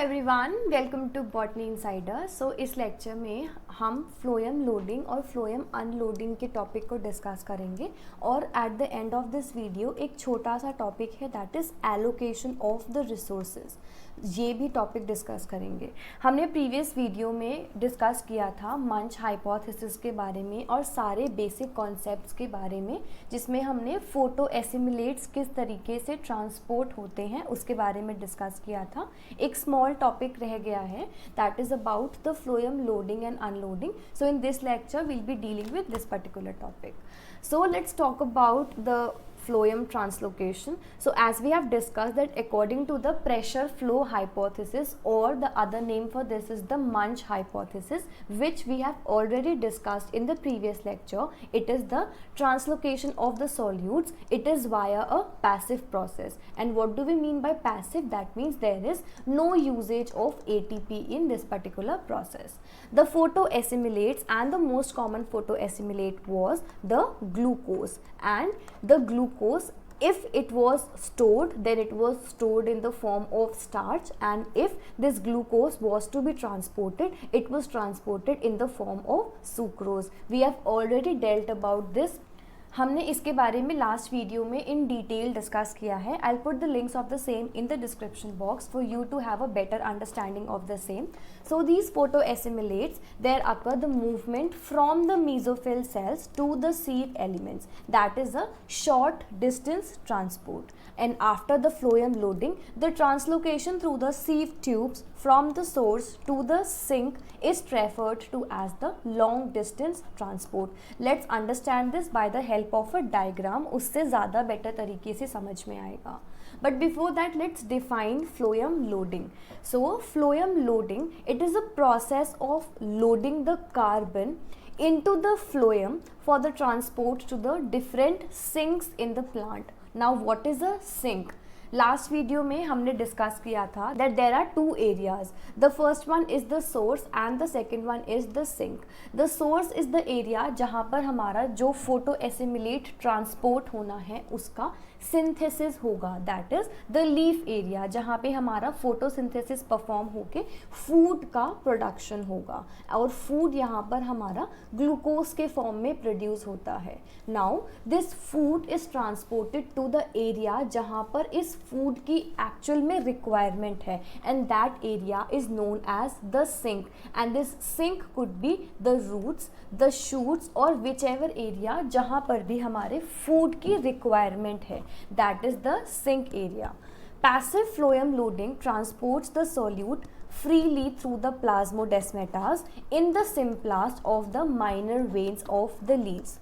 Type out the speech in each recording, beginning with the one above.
Everyone, welcome to botany insider. So इस lecture में हम फ्लोएम लोडिंग और फ्लोएम अनलोडिंग के टॉपिक को डिस्कस करेंगे और at the end of this video एक छोटा सा टॉपिक है that is allocation of the resources. ये भी टॉपिक डिस्कस करेंगे। हमने प्रीवियस वीडियो में डिस्कस किया था मंच हाइपोथेसिस के बारे में और सारे बेसिक कॉन्सेप्ट्स के बारे में, जिसमें हमने फोटो एसिमुलेट्स किस तरीके से ट्रांसपोर्ट होते हैं उसके बारे में डिस्कस किया था। एक स्मॉल टॉपिक रह गया है that is about the phloem loading and unloading. So in this lecture we'll be dealing with this particular topic. So let's talk about the phloem translocation. So as we have discussed that according to the pressure flow hypothesis, or the other name for this is the Munch hypothesis, which we have already discussed in the previous lecture, it is the translocation of the solutes. It is via a passive process. And what do we mean by passive? That means there is no usage of ATP in this particular process. The photoassimilates, and the most common photoassimilate was the glucose, and the glucose, if it was stored, then it was stored in the form of starch, and if this glucose was to be transported, it was transported in the form of sucrose. We have already dealt about this. हमने इसके बारे में last video में in detail discuss किया है. I put the links of the same in the description box for you to have a better understanding of the same. So these photoassimilates, there occur the movement from the mesophyll cells to the sieve elements. That is a short distance transport. And after the phloem loading, the translocation through the sieve tubes from the source to the sink is referred to as the long distance transport. Let's understand this by the help of a diagram. उससे ज़्यादा better तरीके से समझ में आएगा. But before that, let's define phloem loading. So phloem loading, it is a process of loading the carbon into the phloem for the transport to the different sinks in the plant. Now what is a sink? Last video में हमने discuss किया था that there are two areas. The first one is the source and the second one is the sink. The source is the area जहाँ पर हमारा जो photo assimilate transport होना है उसका सिंथेसिस होगा. That is the leaf area जहाँ पे हमारा फोटोसिंथेसिस परफॉर्म होके फूड का प्रोडक्शन होगा और फूड यहाँ पर हमारा ग्लूकोज के फॉर्म में प्रोड्यूस होता है. Now this food is transported to the area जहाँ पर इस फूड की एक्चुअल में रिक्वायरमेंट है, and that area is known as the sink. And this sink could be the roots, the shoots और विच एवर एरिया जहाँ पर भी हमारे फूड की रिक्वायरमेंट है. That is the sink area. Passive phloem loading transports the solute freely through the plasmodesmatas in the symplast of the minor veins of the leaves.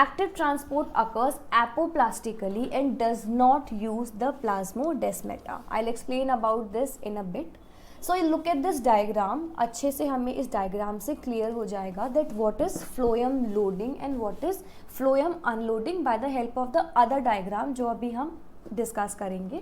Active transport occurs apoplastically and does not use the plasmodesmata. I'll explain about this in a bit. So you look at this diagram. अच्छे से हमें इस diagram से clear हो जाएगा that what is phloem loading and what is phloem unloading by the help of the other diagram जो अभी हम डिस्कस करेंगे.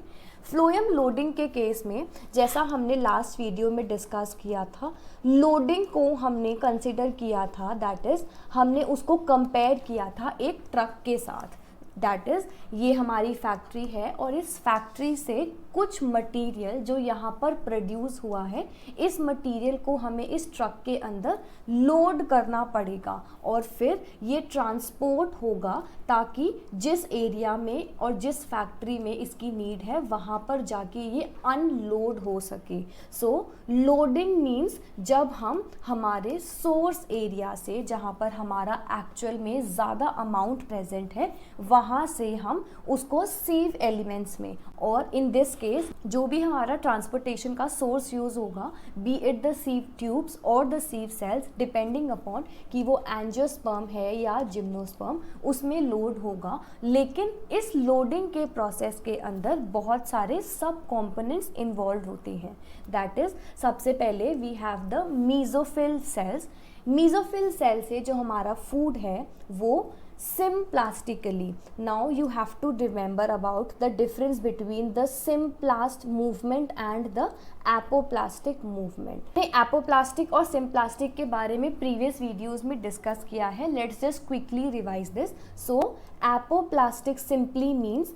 फ्लोएम लोडिंग के केस में जैसा हमने लास्ट वीडियो में डिस्कस किया था, लोडिंग को हमने कंसिडर किया था, दैट इज़ हमने उसको कंपेयर किया था एक ट्रक के साथ. दैट इज़ ये हमारी फैक्ट्री है और इस फैक्ट्री से कुछ मटेरियल जो यहाँ पर प्रोड्यूस हुआ है, इस मटेरियल को हमें इस ट्रक के अंदर लोड करना पड़ेगा और फिर ये ट्रांसपोर्ट होगा ताकि जिस एरिया में और जिस फैक्ट्री में इसकी नीड है वहाँ पर जाके ये अनलोड हो सके. सो लोडिंग मीन्स जब हम हमारे सोर्स एरिया से जहाँ पर हमारा एक्चुअल में ज़्यादा अमाउंट प्रेजेंट है वहाँ से हम उसको सीव एलिमेंट्स में, और इन दिस केस जो भी हमारा ट्रांसपोर्टेशन का सोर्स यूज़ होगा, be it the sieve tubes और the sieve cells, depending upon कि वो एंजियोस्पर्म है या जिम्नोस्पर्म, उसमें लोड होगा. लेकिन इस लोडिंग के प्रोसेस के अंदर बहुत सारे सब कॉम्पोनेंट्स इन्वॉल्व होते हैं. दैट इज़ सबसे पहले we have the mesophyll cells. Mesophyll cell से जो हमारा फूड है वो symplastically. Now you have to remember about the difference between the symplast movement and the apoplastic movement. apoplastic और symplastic के बारे में previous videos में discuss किया है. Let's just quickly revise this. So apoplastic simply means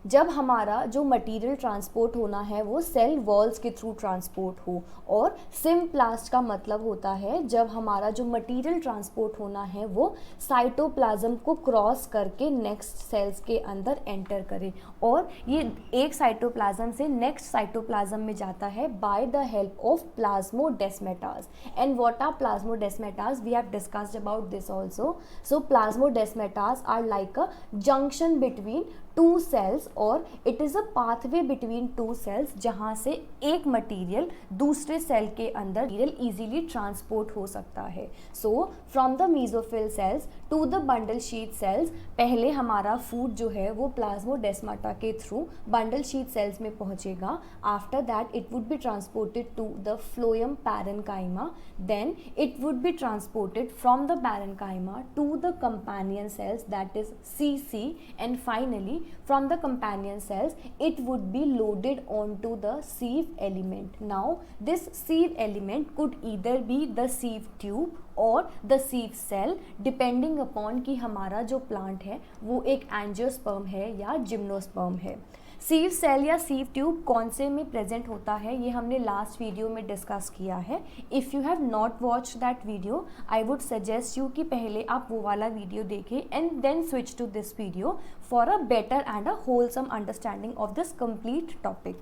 जब हमारा जो मटेरियल ट्रांसपोर्ट होना है वो सेल वॉल्स के थ्रू ट्रांसपोर्ट हो, और सिम्प्लास्ट का मतलब होता है जब हमारा जो मटेरियल ट्रांसपोर्ट होना है वो साइटोप्लाज्म को क्रॉस करके नेक्स्ट सेल्स के अंदर एंटर करे, और ये एक साइटोप्लाज्म से नेक्स्ट साइटोप्लाज्म में जाता है by the help of plasmodesmatas. And what are plasmodesmatas? We have discussed about this also. So plasmodesmatas are like a junction between two cells, और it is a pathway between two cells जहाँ से एक material दूसरे cell के अंदर material easily transport हो सकता है. So from the mesophyll cells to the bundle sheath cells, पहले हमारा फूड जो है वो प्लाज्मोडेस्माटा के थ्रू बंडल शीथ सेल्स में पहुँचेगा. After that it would be transported to the phloem parenchyma, then it would be transported from the parenchyma to the companion cells, that is CC, and finally from the companion cells it would be loaded onto the sieve element. Now this sieve element could either be the sieve tube or the sieve cell depending upon कि हमारा जो plant है वो एक angiosperm है या gymnosperm है. सीव cell या सीव ट्यूब कौन से में प्रेजेंट होता है ये हमने लास्ट वीडियो में डिस्कस किया है. If you have not watch that video, I would suggest you कि पहले आप वो वाला वीडियो देखें and then switch to this video for a better and a wholesome understanding of this complete topic.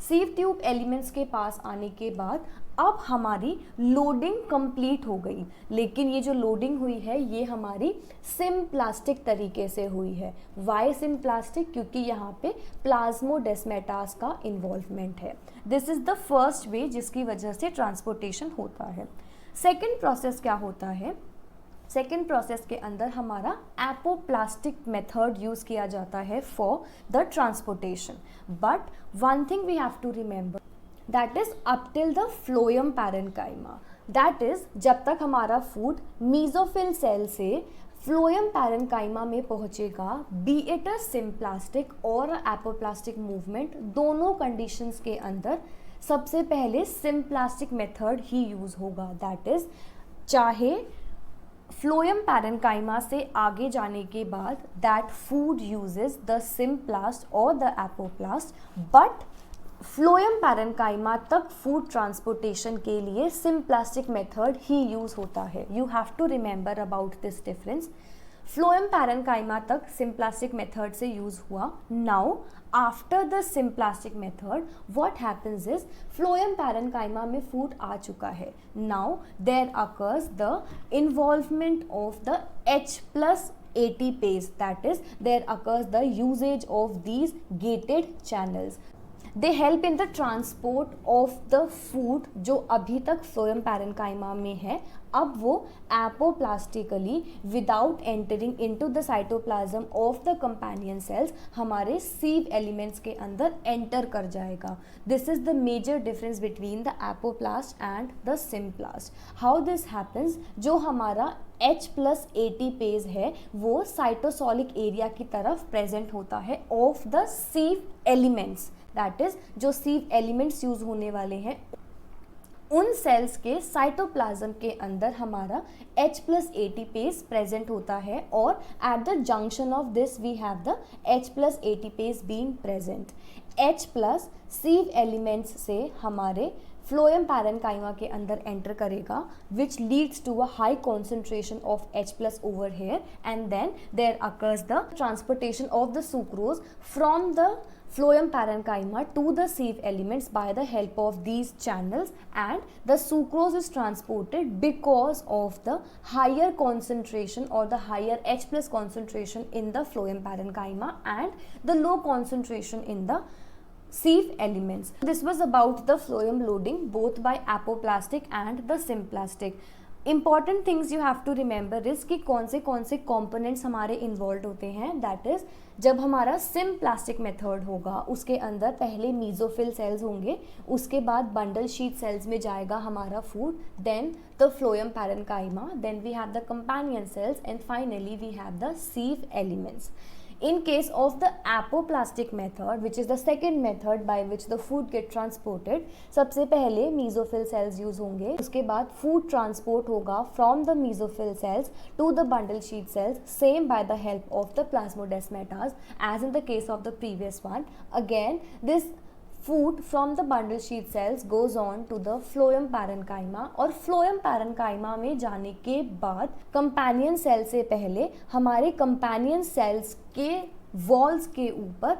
Sieve tube elements के पास आने के बाद अब हमारी लोडिंग कंप्लीट हो गई, लेकिन ये जो लोडिंग हुई है ये हमारी सिम्प्लास्टिक तरीके से हुई है. Why symplastic? क्योंकि यहाँ पे प्लाज्मोडेस्माटास का इन्वॉल्वमेंट है. This is the first way जिसकी वजह से ट्रांसपोर्टेशन होता है. सेकेंड प्रोसेस क्या होता है? सेकेंड प्रोसेस के अंदर हमारा एपोप्लास्टिक मेथड यूज़ किया जाता है for the transportation. But one thing we have to remember, that is up till the phloem parenchyma. That is जब तक हमारा फूड मीजोफिल सेल से फ्लोएम पैरेन्काइमा में पहुंचेगा, बी इट अ सिम्प्लास्टिक और एपोप्लास्टिक मूवमेंट, दोनों कंडीशंस के अंदर सबसे पहले सिम्प्लास्टिक मेथड ही यूज़ होगा. दैट इज चाहे फ्लोएम पैरेन्काइमा से आगे जाने के बाद that food uses the symplast और the apoplast, but phloem parenchyma तक फूड ट्रांसपोर्टेशन के लिए सिम्प्लास्टिक मेथड ही यूज़ होता है. You have to remember about this difference. Phloem parenchyma तक सिम्प्लास्टिक मेथड से यूज़ हुआ. Now after the symplastic method what happens is phloem parenchyma में फूड आ चुका है. Now there occurs the involvement of the H+ ATPase, that is there occurs the usage of these gated channels. They help in the transport of the food जो अभी तक phloem parenchyma में है, अब वो apoplastically without entering into the cytoplasm of the companion cells हमारे sieve elements के अंदर एंटर कर जाएगा. This is the major difference between the apoplast and the symplast. How this happens? जो हमारा H+ ATPase है वो साइटोसोलिक एरिया की तरफ प्रेजेंट होता है of the sieve elements. That is जो सीव एलिमेंट्स यूज होने वाले हैं उन सेल्स के साइटोप्लाज्म के अंदर हमारा H+ ATPase प्रेजेंट होता है, और at the junction of this we have the H+ ATPase being present. H+ sieve elements से हमारे फ्लोएम पैरेन्काइमा के अंदर एंटर करेगा, which leads to a high concentration of H+ over here, and then there occurs the transportation of the sucrose from the phloem parenchyma to the sieve elements by the help of these channels, and the sucrose is transported because of the higher concentration or the higher H+ concentration in the phloem parenchyma and the low concentration in the sieve elements. This was about the phloem loading both by apoplastic and the symplastic. Important things you have to remember is कि कौन से components हमारे involved होते हैं. That is जब हमारा symplastic method होगा उसके अंदर पहले मीजोफिल सेल्स होंगे, उसके बाद बंडल शीथ सेल्स में जाएगा हमारा food, then the phloem parenchyma, then we have the companion cells, and finally we have the sieve elements. In case of the apoplastic method, which is the second method by which the food get transported, सबसे पहले mesophil cells use होंगे, उसके बाद food transport होगा from the mesophil cells to the bundle sheath cells, same by the help of the plasmodesmatas as in the case of the previous one. Again, this food from the bundle sheath cells goes on to the phloem parenchyma, और phloem parenchyma में जाने के बाद companion cell से पहले हमारे companion cells के walls के ऊपर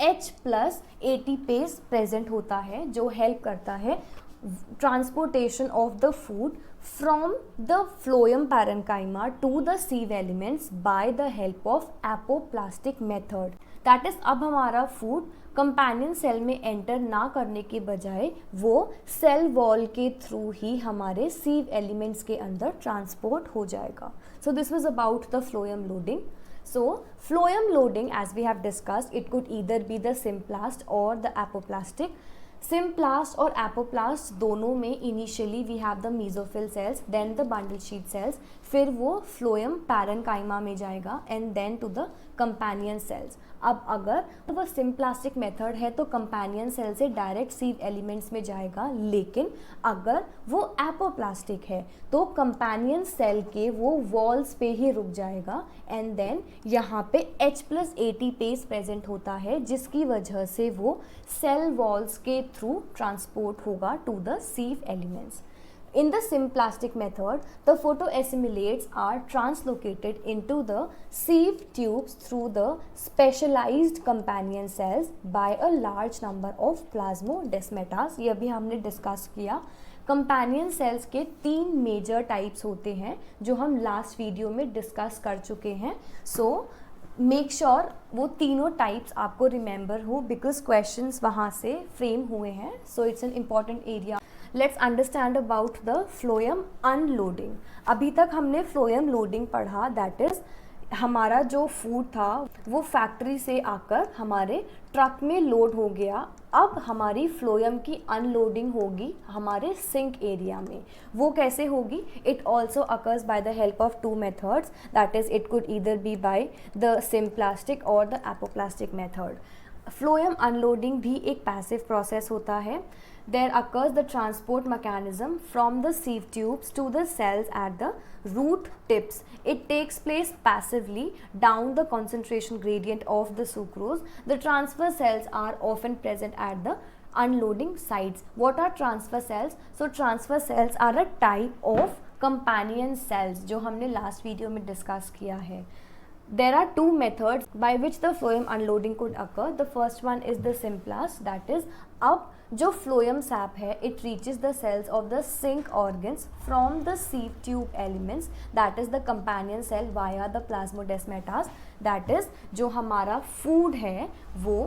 H plus ATPase present होता है, जो help करता है transportation of the food from the phloem parenchyma to the sieve elements by the help of apoplastic method. That is, अब हमारा food कंपेनियन सेल में एंटर ना करने के बजाय वो सेल वॉल के थ्रू ही हमारे सीव एलिमेंट्स के अंदर ट्रांसपोर्ट हो जाएगा. So this was about the phloem loading. So phloem loading, as we have discussed, it could either be the symplast or the apoplastic. Symplast और apoplast दोनों में initially we have the mesophil cells, then the bundle sheath cells, फिर वो phloem parenchyma में जाएगा and then to the companion cells. अब अगर तो वो सिम्प्लास्टिक मेथड है तो कंपेनियन सेल से डायरेक्ट सीव एलिमेंट्स में जाएगा, लेकिन अगर वो एपोप्लास्टिक है तो कंपेनियन सेल के वो वॉल्स पे ही रुक जाएगा एंड देन यहाँ पे H प्लस ATPase प्रेजेंट होता है, जिसकी वजह से वो सेल वॉल्स के थ्रू ट्रांसपोर्ट होगा to the sieve elements. In the symplastic method, the photoassimilates are translocated into the sieve tubes through the specialized companion cells by a large number of plasmodesmatas. ये भी हमने discuss किया. Companion cells के 3 major types होते हैं जो हम last video में डिस्कस कर चुके हैं. सो मेक श्योर वो तीनों टाइप्स आपको रिमेंबर हो, बिकॉज क्वेश्चंस वहाँ से फ्रेम हुए हैं. So it's an important area. Let's understand about the phloem unloading. अभी तक हमने फ्लोएम लोडिंग पढ़ा, दैट इज़ हमारा जो फूड था वो फैक्ट्री से आकर हमारे ट्रक में लोड हो गया. अब हमारी फ्लोएम की अनलोडिंग होगी हमारे सिंक एरिया में. वो कैसे होगी? It also occurs by the help of 2 methods, that is it could either be by the symplastic और the apoplastic method. Phloem unloading भी एक पैसिव प्रोसेस होता है. There occurs the transport mechanism from the sieve tubes to the cells at the root tips. It takes place passively down the concentration gradient of the sucrose. The transfer cells are often present at the unloading sites. What are transfer cells? So transfer cells are a type of companion cells जो हमने last video में discuss किया है. There are 2 methods by which the phloem unloading could occur. The first one is the symplast, that is, अब जो phloem sap है it reaches the cells of the sink organs from the sieve tube elements, that is the companion cell via the plasmodesmatas. That is, जो हमारा food है वो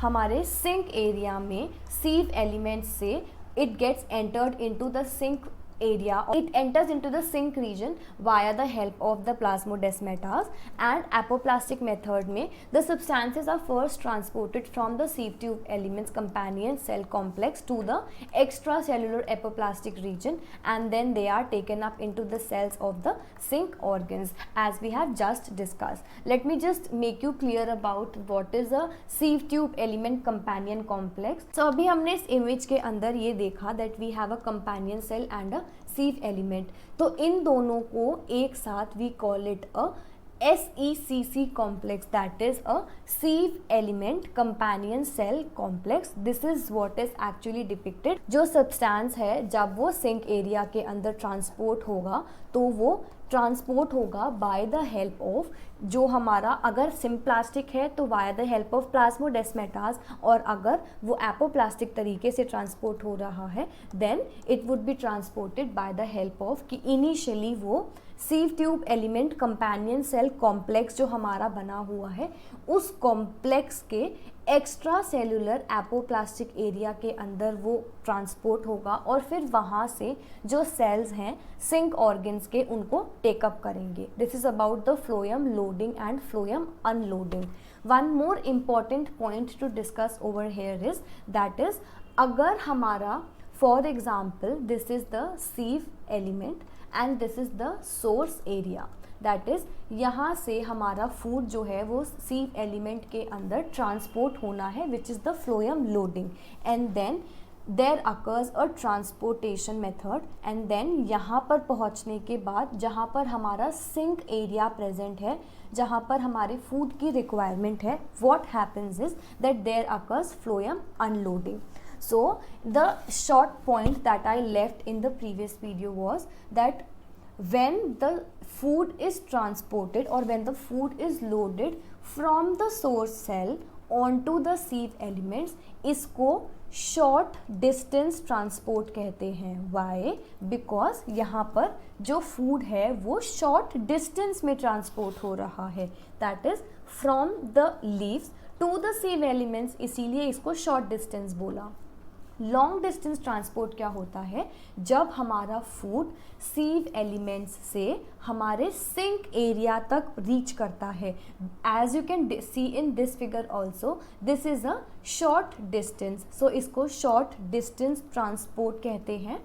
हमारे sink area में sieve elements से it gets entered into the sink area, it enters into the sink region via the help of the plasmodesmatas. And apoplastic method में the substances are first transported from the sieve tube elements companion cell complex to the extracellular apoplastic region and then they are taken up into the cells of the sink organs as we have just discussed. Let me just make you clear about what is a sieve tube element companion complex. So अभी हमने इस image के अंदर ये देखा that we have a companion cell and a sieve element. तो इन दोनों को एक साथ we call it a SECC complex, that is a sieve element companion cell complex. This is what is actually depicted. जो substance है जब वो sink area के अंदर transport होगा तो वो ट्रांसपोर्ट होगा बाय द हेल्प ऑफ, जो हमारा अगर सिम्प्लास्टिक है तो वाया द हेल्प ऑफ प्लाज्मोडेस्माटास, और अगर वो एपोप्लास्टिक तरीके से ट्रांसपोर्ट हो रहा है then it would be transported by the help of कि इनिशियली वो sieve tube element companion cell complex जो हमारा बना हुआ है उस कॉम्प्लेक्स के एक्स्ट्रा सेलुलर एपोप्लास्टिक एरिया के अंदर वो ट्रांसपोर्ट होगा और फिर वहाँ से जो सेल्स हैं सिंक ऑर्गन्स के उनको टेकअप करेंगे. This is about the phloem loading and phloem unloading. One more important point two discuss over here is that is अगर हमारा for example this is the सीव element and this is the source area. That is यहाँ से हमारा food जो है वो सीव element के अंदर ट्रांसपोर्ट होना है, which is the phloem loading, and then there occurs a transportation method, and then यहाँ पर पहुँचने के बाद जहाँ पर हमारा सिंक एरिया प्रेजेंट है, जहाँ पर हमारे फूड की रिक्वायरमेंट है, what happens is that there occurs phloem unloading. So the short point that I left in the previous video was that when the food is transported or when the food is loaded from the source cell onto the sieve elements, इसको short distance transport कहते हैं. Why? Because यहाँ पर जो food है वो short distance में transport हो रहा है, that is from the leaves to the sieve elements, इसीलिए इसको short distance बोला. लॉन्ग डिस्टेंस ट्रांसपोर्ट क्या होता है? जब हमारा फूड सीव एलिमेंट्स से हमारे सिंक एरिया तक रीच करता है. As you can see in this figure also, this is a short distance, so इसको शॉर्ट डिस्टेंस ट्रांसपोर्ट कहते हैं.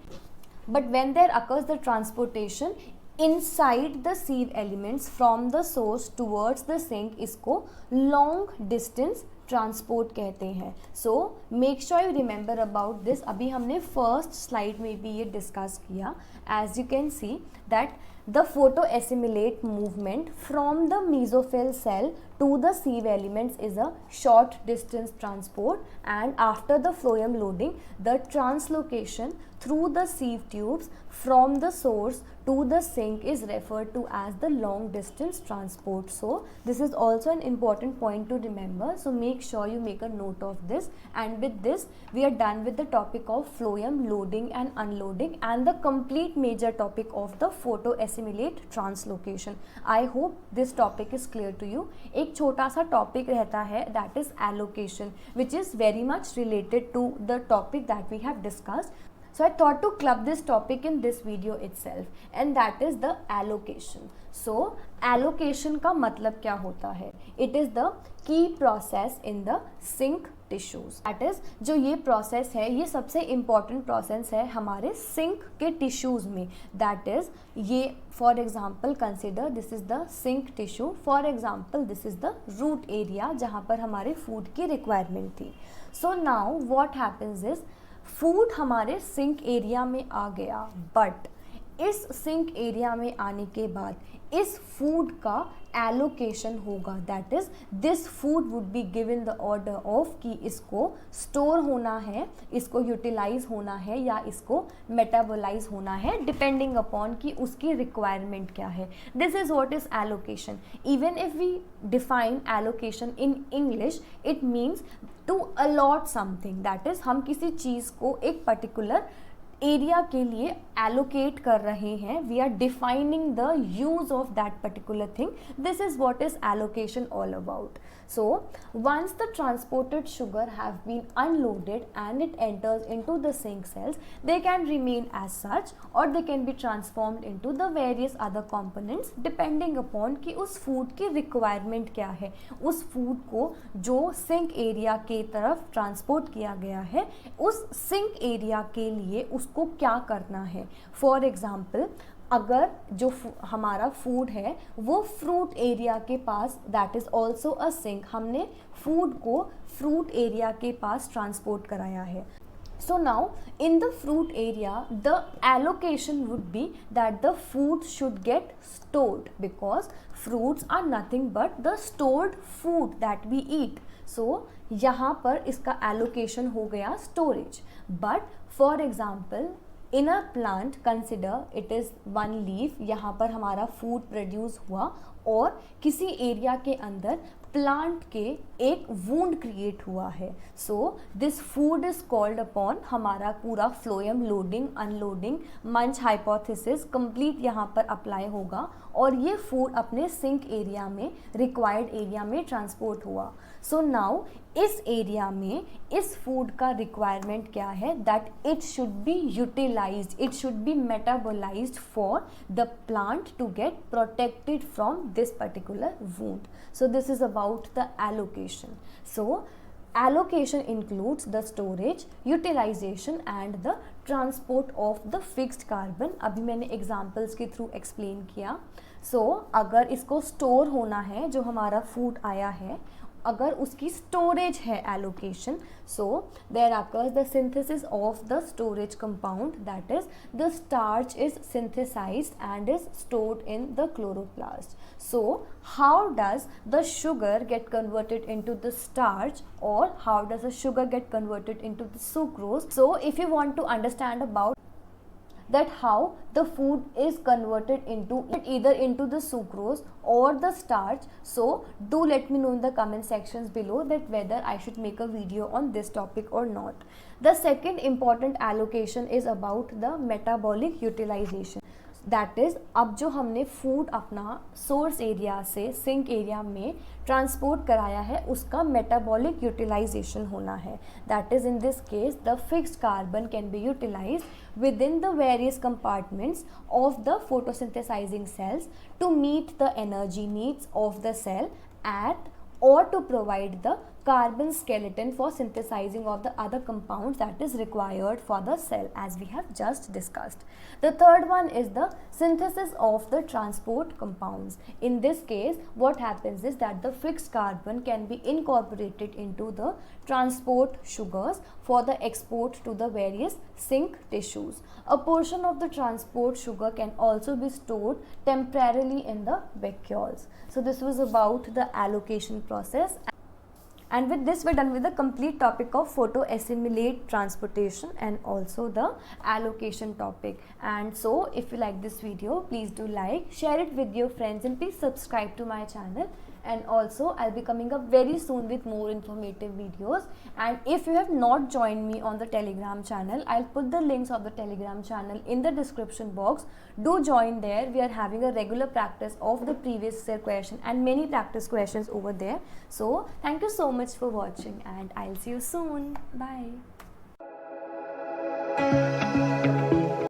But when there occurs the transportation inside the sieve elements from the source towards the sink, इसको long distance transport कहते हैं. So make sure you remember about this. अभी हमने first slide में भी ये डिस्कस किया. As you can see that the photo assimilate movement from the mesophyll cell to the sieve elements is a short distance transport, and after the phloem loading the translocation through the sieve tubes from the source to the sink is referred to as the long distance transport. So this is also an important point to remember, so make sure you make a note of this. And with this we are done with the topic of phloem loading and unloading and the complete major topic of the photo assimilate translocation. I hope this topic is clear to you. एक छोटा सा topic रहता है, that is allocation, which is very much related to the topic that we have discussed. So I thought to club this topic in this video itself, and that is the allocation. So allocation का मतलब क्या होता है? It is the key process in the sink tissues. That is, जो ये process है ये सबसे important process है हमारे sink के tissues में. That is, ये for example consider this is the sink tissue. For example this is the root area जहाँ पर हमारे food की requirement थी. So now what happens is food हमारे सिंक एरिया में आ गया, बट इस सिंक एरिया में आने के बाद इस फूड का एलोकेशन होगा. That is this food would be given the order of कि इसको स्टोर होना है, इसको यूटिलाइज होना है या इसको मेटाबोलाइज होना है, डिपेंडिंग अपॉन कि उसकी रिक्वायरमेंट क्या है. This is what is allocation. Even if we define allocation in English, it means to allot something. That is हम किसी चीज़ को एक पर्टिकुलर एरिया के लिए एलोकेट कर रहे हैं. We are defining the use of that particular thing. This is what is allocation all about. So once the transported sugar have been unloaded and it enters into the sink cells, they can remain as such or they can be transformed into the various other components depending upon कि उस food की requirement क्या है. उस food को जो sink area के तरफ transport किया गया है, उस sink area के लिए उसको क्या करना है. For example, अगर जो हमारा फूड है वो फ्रूट एरिया के पास, that is also a sink, हमने फूड को फ्रूट एरिया के पास ट्रांसपोर्ट कराया है. So now in the fruit area the allocation would be that the food should get stored because fruits are nothing but the stored food that we eat. So यहाँ पर इसका allocation हो गया storage. But for example in a plant consider it is one leaf, यहाँ पर हमारा food produce हुआ और किसी एरिया के अंदर प्लांट के एक वूंड क्रिएट हुआ है. So this food is called upon, हमारा पूरा फ्लोएम लोडिंग अनलोडिंग मंच हाइपोथेसिस कंप्लीट यहाँ पर अप्लाई होगा और ये फूड अपने सिंक एरिया में रिक्वायर्ड एरिया में ट्रांसपोर्ट हुआ. सो नाउ इस एरिया में इस फूड का रिक्वायरमेंट क्या है? That it should be utilized, it should be metabolized for the plant to get protected from this particular wound. So this is about the allocation. So allocation includes the storage, utilization and the transport of the fixed carbon. अभी मैंने examples के through explain किया. सो अगर इसको store होना है, जो हमारा फूड आया है, अगर उसकी स्टोरेज है allocation, so there occurs the synthesis of the storage compound, that is the starch is synthesized and is stored in the chloroplast. So how does the sugar get converted into the starch, or how does the sugar get converted into the sucrose? So if you want to understand about that how the food is converted into either into the sucrose or the starch, so do let me know in the comment sections below that whether I should make a video on this topic or not. The second important allocation is about the metabolic utilization, that is अब जो हमने food अपना source area से sink area में transport कराया है, उसका metabolic utilization होना है. That is in this case the fixed carbon can be utilize within the various compartments of the photosynthesizing cells to meet the energy needs of the cell at or to provide the carbon skeleton for synthesizing of the other compounds that is required for the cell, as we have just discussed. The third one is the synthesis of the transport compounds. In this case, what happens is that the fixed carbon can be incorporated into the transport sugars for the export to the various sink tissues. A portion of the transport sugar can also be stored temporarily in the vacuoles. So this was about the allocation process. And with this, we're done with the complete topic of photoassimilate transportation and also the allocation topic. And so if you like this video, please do like, share it with your friends, and please subscribe to my channel. And also I'll be coming up very soon with more informative videos. And if you have not joined me on the Telegram channel, I'll put the links of the Telegram channel in the description box. Do join there. We are having a regular practice of the previous year question and many practice questions over there. So thank you so much for watching, and I'll see you soon. Bye.